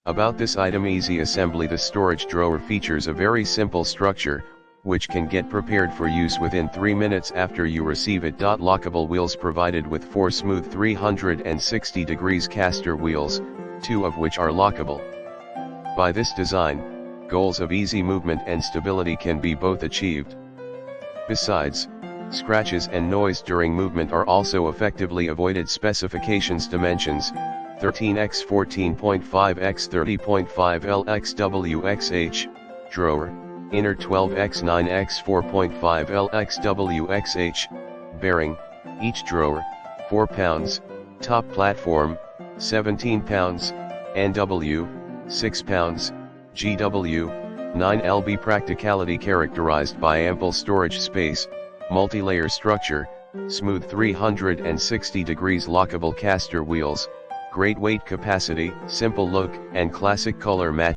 About this item easy assembly. The storage drawer features a very simple structure, which can get prepared for use within 3 minutes after you receive it. Lockable wheels provided with 4 smooth 360 degrees caster wheels, 2 of which are lockable. By this design, goals of easy movement and stability can be both achieved. Besides, scratches and noise during movement are also effectively avoided. Specifications: dimensions 13x 14.5 x 30.5 lxwxh, drawer, inner 12x 9x 4.5 lxwxh, bearing, each drawer, 4 pounds, top platform, 17 pounds, NW, 6 pounds, GW, 9 lb. Practicality characterized by ample storage space, multi-layer structure, smooth 360 degrees lockable caster wheels, great weight capacity, simple look and classic color match.